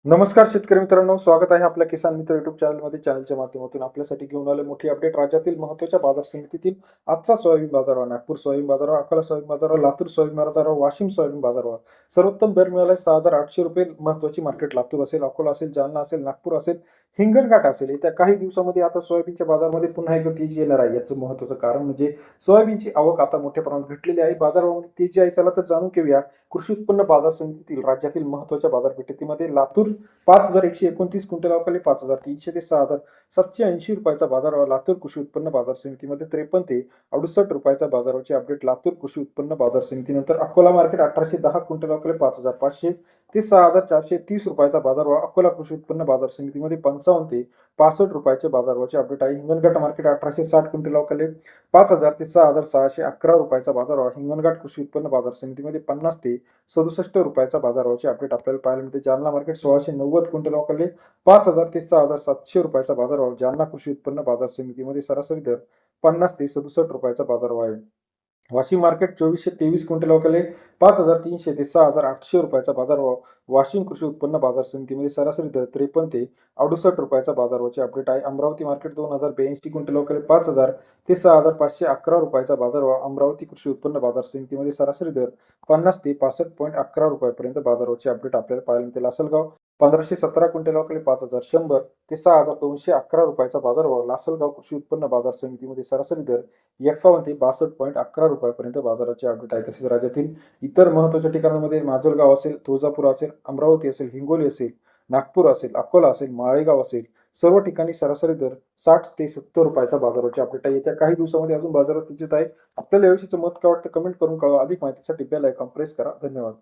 नमस्कार शेतकरी मित्रांनो, स्वागत आहे आपल्या किसान मित्र युट्यूब चॅनलमध्ये. चॅनलच्या माध्यमातून आपल्यासाठी घेऊन आले मोठी अपडेट. राज्यातील महत्त्वाच्या बाजार समितीतील आजचा सोयाबीन बाजारभाव, नागपूर सोयाबीन बाजारभाव, अकोला सोयाबीन बाजारभाव, लातूर सोयाबीन बाजारभाव, वाशिम सोयाबीन बाजारभाव. सर्वोत्तम दर मिळाला 6,800 रुपये. महत्त्वाची मार्केट लातूर असेल, अकोला असेल, जालना असेल, नागपूर असेल, हिंगणघाट असेल. येत्या काही दिवसामध्ये आता सोयाबीनच्या बाजारामध्ये पुन्हा एकदा तेजी येणार आहे. याचं महत्त्वाचं कारण म्हणजे सोयाबीनची आवक आता मोठ्या प्रमाणात घटलेली आहे. बाजारामध्ये तेजी आहे. चला तर जाणून घेऊया कृषी उत्पन्न बाजार समितीतील राज्यातील महत्त्वाच्या बाजारपेठेमध्ये लातूर 5,129 क्विंटल अवकाळी 5,300 ते 6,780 रुपयाचा बाजारभाव. लातूर कृषी उत्पन्न बाजार समितीमध्ये 53 ते 68 रुपयाचा बाजाराची अपडेट. लातूर कृषी उत्पन्न बाजार समितीनंतर अकोला मार्केट 1,810 क्विंटल अवकाळी 5,500 ते 6,430 रुपयाचा बाजारभाव. अकोला कृषी उत्पन्न बाजार समितीमध्ये 55 ते 65 रुपयाचे बाजारभावाचे अपडेट आहे. हिंगणघाट मार्केट 1,860 क्विंटल अवकाळी 5,000 ते 6,611 रुपयाचा बाजारभाव. हिंगणघाट कृषी उत्पन्न बाजार समितीमध्ये 50 ते 67 रुपयाचा बाजारभावाचे अपडेट आपल्याला पाहायला मिळते. जालना मार्केट 1,690 क्विंटल अवकाळी 5,000 ते 6,700 रुपयाचा बाजारभाव. जालना कृषी उत्पन्न बाजार समितीमध्ये सरासरी दर 50 ते 67 रुपयाचा बाजारभाव आहे. वाशिम मार्केट 2,423 क्विंटल अवकाळी 5,300 ते 6,800 रुपयाचा बाजारभाव. वाशिम कृषी उत्पन्न बाजार समितीमध्ये सरासरी दर 53 ते 68 रुपयाचा बाजारभावाचे अपडेट आहे. अमरावती मार्केट 2,082 क्विंटल अवकाळी 5,000 ते 6,511 रुपयाचा बाजारभाव. अमरावती कृषी उत्पन्न बाजार समितीमध्ये सरासरी दर 50 ते 65.11 रुपयापर्यंत बाजाराचे अपडेट आपल्याला पाहायला मिळतील. लासलगाव 1,517 क्विंटल अवकाळी 5,100 ते 6,211 रुपयाचा बाजारभाव. लासलगाव कृषी उत्पन्न बाजार समितीमध्ये सरासरी दर 51 ते 62.11 रुपयापर्यंत बाजाराचे अपडेट आहे. तसेच राज्यातील इतर महत्त्वाच्या ठिकाणांमध्ये माजलगाव असेल, तुळजापूर असेल, अमरावती असेल, हिंगोली असेल, नागपूर असेल, अकोला असेल, माळेगाव असेल, सर्व ठिकाणी सरासरी दर 60 ते 70 रुपयाचा बाजाराचे अपडेट आहे. येत्या काही दिवसामध्ये अजून बाजारात तेजीत आहे. आपल्याला याविषयीचं मत काय वाटतं कमेंट करून कळवा. अधिक माहितीसाठी बेल आयकॉन प्रेस करा. धन्यवाद.